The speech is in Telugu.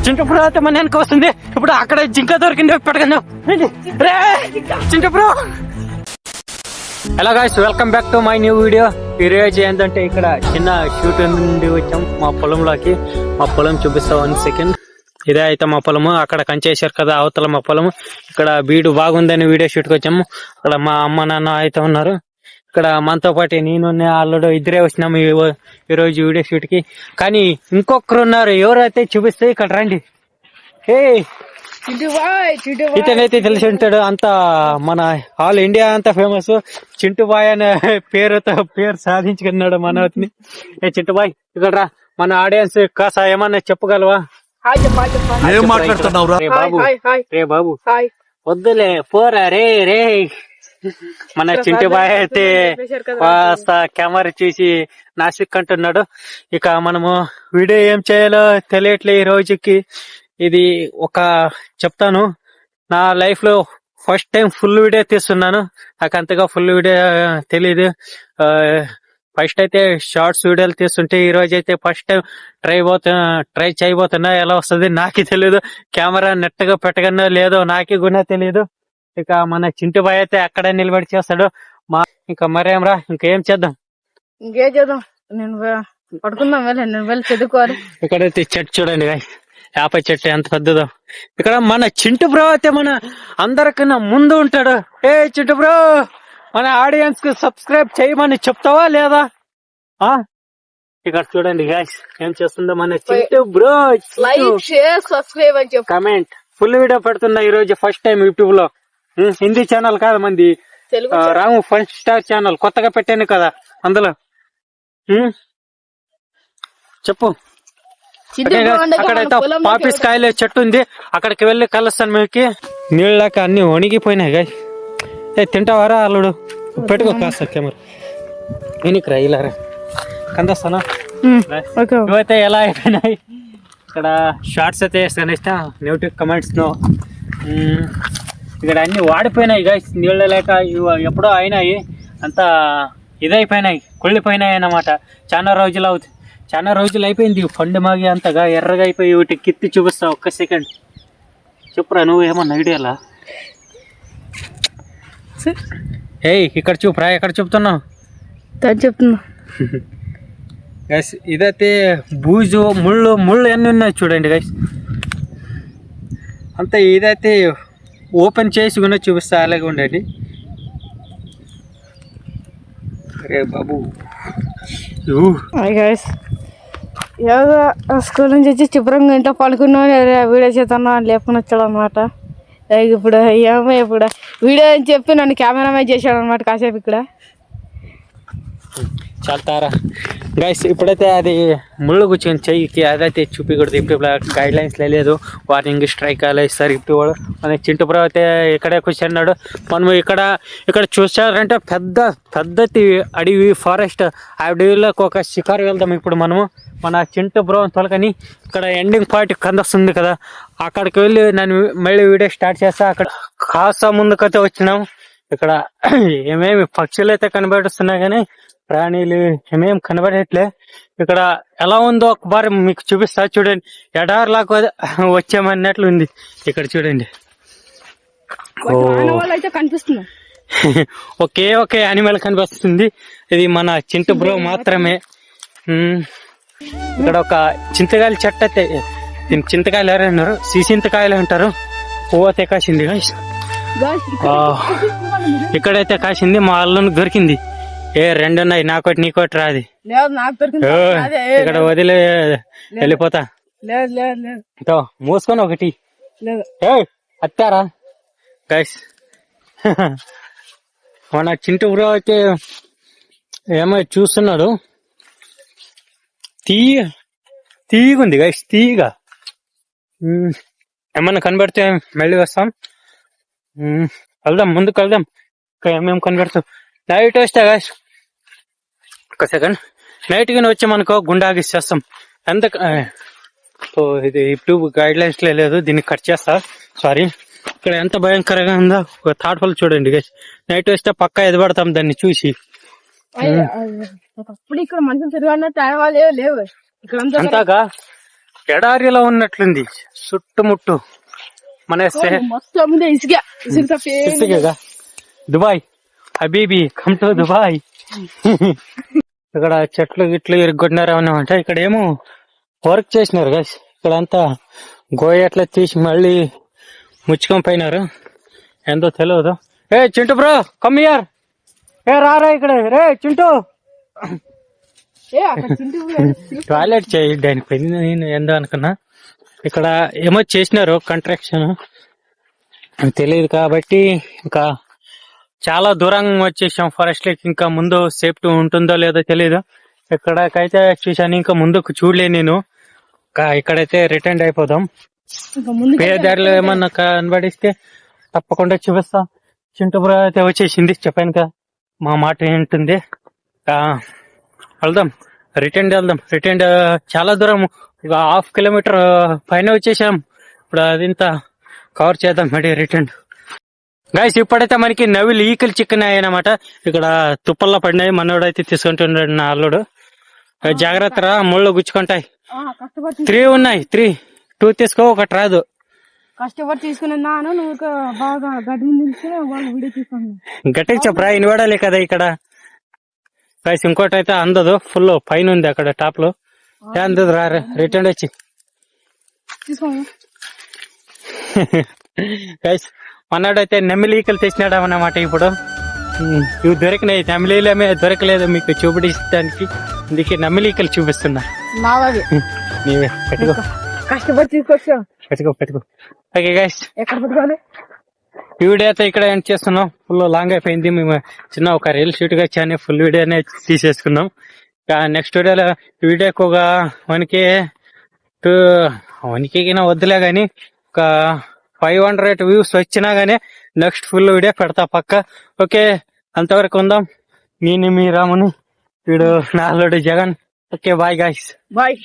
చింటూ బ్రో అయితే మన వెనక వస్తుంది. ఇప్పుడు అక్కడ జింక దొరికింది, పెట్టుకుందాం. Chintu bro, hello guys, welcome back to my new video. ఈ రోజు ఏంటంటే ఇక్కడ చిన్న షూట్ నుండి వచ్చాం మా పొలంలోకి. మా పొలం చూపిస్తా 1 సెకండ్. ఇదే అయితే మా పొలము. అక్కడ కంచేసారు కదా అవతల మా పొలము. ఇక్కడ బీడు బాగుందని వీడియో షూట్కి వచ్చాము. అక్కడ మా అమ్మ నాన్న అయితే ఉన్నారు. ఇక్కడ మనతో పాటు నేను అల్లుడు ఇద్దరే వచ్చినాము ఈ రోజు వీడియో షూట్ కి. కానీ ఇంకొకరు ఉన్నారు, ఎవరైతే చూపిస్తే ఇక్కడ రండి. హే, ఇతనైతే తెలిసి ఉంటాడు, అంత మన ఆల్ ఇండియా అంతా ఫేమస్ చింటుబాయ్ అనే పేరు సాధించుకున్నాడు మన అతని. చింటుబాయ్ ఇక్కడ రా, మన ఆడియన్స్ కాసా ఏమన్నా చెప్పగలవా? ఏం మాట్లాడుతున్నావు రే బాబు, వద్దులే పోరా రే రే. మన చింటుబాయ్ అయితే కాస్త కెమెరా చూసి నాసిక్ అంటున్నాడు. ఇక మనము వీడియో ఏం చేయాలో తెలియట్లే ఈ రోజుకి. ఇది ఒక చెప్తాను, నా లైఫ్ లో ఫస్ట్ టైం ఫుల్ వీడియో తీస్తున్నాను. నాకు అంతగా ఫుల్ వీడియో తెలీదు. ఫస్ట్ అయితే షార్ట్స్ వీడియోలు తీస్తుంటే ఈ రోజు అయితే ఫస్ట్ టైం ట్రై చేయబోతున్నా. ఎలా వస్తుంది నాకే తెలియదు. కెమెరా నెట్ గా పెట్టగనో లేదో నాకే గుణ తెలియదు. ఇక మన చింటుబాయ్ అయితే అక్కడే నిలబడి చేస్తాడు. ఇంకా మరేం రా, ఇంకేం చేద్దాం? ఇంకేం చేద్దాం, నేను పడుకుందాం, నేను వెళ్ళి చదువుకోవాలి. ఇక్కడైతే చెట్టు చూడండి, యాప చెట్టు ఎంత పెద్దదో. ఇక్కడ మన చింటు బ్రో అయితే మన అందరికన్నా ముందు ఉంటాడు. ఏ చింటు బ్రో, మన ఆడియన్స్ కు సబ్స్క్రైబ్ చేయమని చెప్తావా లేదా? ఇక్కడ చూడండి గాయ్స్ ఏం చేస్తుందో మన Chintu bro. Like, share, subscribe అని చెప్పు, కమెంట్. ఫుల్ వీడియో పెడుతున్నా ఈ రోజు ఫస్ట్ టైం యూట్యూబ్ లో. హిందీ ఛానల్ కాదు మంది, రాము 5 స్టార్ ఛానల్ కొత్తగా పెట్టాను కదా అందులో. చెప్పు. అక్కడైతే పాపిస్ కాయలే చెట్టు ఉంది, అక్కడికి వెళ్ళి కలుస్తాను మీకు. నీళ్ళక అన్ని వణిగిపోయినాయి గాయ్. తింటావారా అల్లుడు? పెట్టుకో కాస్త కెమెరా వెనక్కి రా, ఇలా రా కందస్తానా. ఇవైతే ఎలా అయిపోయినాయి. ఇక్కడ షార్ట్స్ అయితే వేస్తాను, ఇష్టం నెగిటివ్ కమెంట్స్ నో. ఇక్కడ అన్ని వాడిపోయినాయి గైస్, నీళ్ళ లేక ఎప్పుడో అయినాయి, అంతా ఇదైపోయినాయి, కుళ్ళిపోయినాయి అన్నమాట. చాలా రోజులు అయిపోయింది. పండు మాగి అంతగా ఎర్రగా అయిపోయి వీటికి కిత్తి చూపిస్తా. 1 సెకండ్ చెప్పురా, నువ్వు ఏమన్నా ఐడియాలా? ఏయ్ ఇక్కడ చూపురా, ఎక్కడ చెప్తున్నావు? చెప్తున్నా గైస్. ఇదైతే బూజు ముళ్ళు ఎన్ని ఉన్నాయి చూడండి గైస్. అంతే. ఇదైతే ఓపెన్ చేసి కూడా చూపిస్తా, అలాగే ఉండండి. అరే బాబు, ఏదో స్కూల్ నుంచి వచ్చి శుభ్రంగా ఇంట్లో పడుకున్నా, వీడియో చేస్తున్నా అని లేపుకుని వచ్చాడు అనమాట. ఇప్పుడు ఏమో ఇప్పుడు వీడియో అని చెప్పి నన్ను కెమెరామెన్ చేశాడు అనమాట కాసేపు ఇక్కడ. చాలుతారా గైస్. ఇప్పుడైతే అది ముళ్ళు కూర్చొని చెయ్యికి అదైతే చూపించకూడదు. ఇప్పుడు గైడ్ లైన్స్ లేదు, వార్నింగ్ స్ట్రైక్ అలా ఇస్తారు. ఇప్పుడు మన చింటు బ్రో అయితే ఇక్కడే కూర్చున్నాడు. మనం ఇక్కడ చూసారంటే పెద్దది అడవి, ఫారెస్ట్. ఆ అడవిలోకి ఒక షికారు వెళ్దాం ఇప్పుడు మనము. మన చింటు బ్రో తొలకని ఇక్కడ ఎండింగ్ పాయింట్ కందొస్తుంది కదా, అక్కడికి వెళ్ళి నేను మళ్ళీ వీడియో స్టార్ట్ చేస్తా. అక్కడ కాస్త ముందుకైతే వచ్చినాం. ఇక్కడ ఏమేమి పక్షులు అయితే కనబడుతున్నాయి కానీ ప్రాణీలు ఏమేం కనబడట్లే. ఇక్కడ ఎలా ఉందో ఒకసారి మీకు చూపిస్తా చూడండి. ఎడారిలాగా వచ్చామన్నట్లు ఉంది ఇక్కడ చూడండి. కనిపిస్తుంది ఒకే యానిమల్ కనిపిస్తుంది. ఇది మన చింటు బ్రో మాత్రమే. ఇక్కడ ఒక చింతకాయల చెట్టు అయితే, చింతకాయలు ఎవరన్నారు, చింతకాయలు అంటారు. పువ్వతే కాసింది ఇక్కడైతే కాసింది. మా అల్లునికి దొరికింది. 2 ఉన్నాయి, నాకోటి నీకోటి రాది. ఇక్కడ వదిలే వెళ్ళిపోతా. మూసుకొని ఒకటి అత్తారా గైస్. మన చింటు బ్రో అయితే ఏమో చూస్తున్నాడు. తీగుంది గైస్, తీయగా. ఏమన్నా కనబడితే మళ్ళీ వస్తాం, ముందుకు వెళ్దాం. ఇంకా ఏమేమి కనబడతాం. నైట్ వస్తా గైస్, 1 సెకండ్. నైట్ గా వచ్చామనుకో గుండాగిస్తాం. ఎంత ఇది యూట్యూబ్ గైడ్ లైన్స్ లేదు, దీన్ని కట్ చేస్తా, సారీ. ఇక్కడ ఎంత భయంకరంగా ఉందో ఒక థాట్ ఫుల్ చూడండి గైస్. నైట్ వస్తే పక్కా ఎదబడతాం దాన్ని చూసి. ఇక్కడ మనుషులు తిరగడానికి లేవు ఇక్కడ అంతాగా ఎడారిలో ఉన్నట్లుంది చుట్టుముట్టు మన మొత్తం ఇసుక తప్ప ఇసుకగా దుబాయ్ హబీబీ కమ్ టు దుబాయ్. ఇక్కడ చెట్లు గిట్లు ఇరుగొట్టినారు అన్నమాట. ఇక్కడ ఏమో వర్క్ చేసినారు గైస్. ఇక్కడ అంతా గోయట్లా తీసి మళ్ళీ ముచ్చుకొని పోయినారు, ఎంతో తెలియదు. ఏ చింటూ బ్రో కమ్ హియర్. ఏ రారా ఇక్కడ. రే చింటూ టాయిలెట్ చేయడానికి పోయింది, నేను ఏందో అనుకున్నా. ఇక్కడ ఏమో చేసినారు కన్స్ట్రక్షన్ తెలియదు కాబట్టి ఇంకా చాలా దూరంగా వచ్చేసాం ఫారెస్ట్ లేక్. ఇంకా ముందు సేఫ్టీ ఉంటుందో లేదో తెలియదు. ఇక్కడకైతే చూసాను, ఇంకా ముందుకు చూడలే నేను. ఇక్కడైతే రిటర్న్ అయిపోదాం. పేదారిలో ఏమన్నా కనబడిస్తే తప్పకుండా చూపిస్తాం. చింటూ బ్రో అయితే వచ్చేసింది, చెప్పాను కదా మా మాట ఏంటుంది. వెళ్దాం, రిటర్న్ వెళ్దాం. రిటర్న్ చాలా దూరం, ఒక 1/2 కిలోమీటర్ పైన వచ్చేసాం. ఇప్పుడు అదింత కవర్ చేద్దాం మరి రిటర్న్. గైస్ ఇప్పుడైతే మనకి నవిలు ఈకలు చిక్కున్నాయి అన్నమాట. ఇక్కడ తుప్పల్లో పడినాయి. మనోడు అయితే తీసుకుంటున్నాడు నా అల్లుడు. జాగ్రత్త రా, ముళ్ళు గుచ్చుకుంటాయి. 3 ఉన్నాయి, 3 2 తీసుకో, ఒకటి రాదు. కష్టపడి తీసుకున్నాను, నువ్వు బాగా గడ్డి వీడియో తీసుకున్నాను. గట్టిగా చెప్పరా, వినబడాలి కదా ఇక్కడ. గైస్ ఇంకోటి అయితే అందదు, ఫుల్ పైన ఉంది అక్కడ టాప్ లో. అందదు రా, రిటర్న్ వచ్చి గైస్ మనోడైతే నెమ్మిలి ఈకలు తెచ్చినాడు అన్నమాట. ఇప్పుడు ఇవి దొరికినాయి, నెమ్మిలీలమే దొరకలేదు మీకు చూపించడానికి, అందుకే నెమ్మిలి ఈకలు చూపిస్తున్నా. నీవే పెట్టుకో, కష్టపడి తీసుకొచ్చా. పెట్టుకో. ఓకే గైస్, ఎక్కడ పెట్టుకోవాలి? ఈ వీడియో అయితే ఇక్కడ ఏం చేస్తున్నాం, ఫుల్ లాంగ్ అయిపోయింది. మేము చిన్న ఒక రీల్ షూట్ గా వచ్చాను, ఫుల్ వీడియోనే తీసేసుకున్నాం. నెక్స్ట్ వీడియోలో వీడియోకి ఒక 1K 1K వద్దులే గానీ ఒక 500 వ్యూస్ వచ్చినా గానీ నెక్స్ట్ ఫుల్ వీడియో పెడతా పక్క. ఓకే, అంతవరకు ఉందాం. నేను మీ రాముని, వీడు నా అల్లుడు Jagan. Okay bye guys. Bye.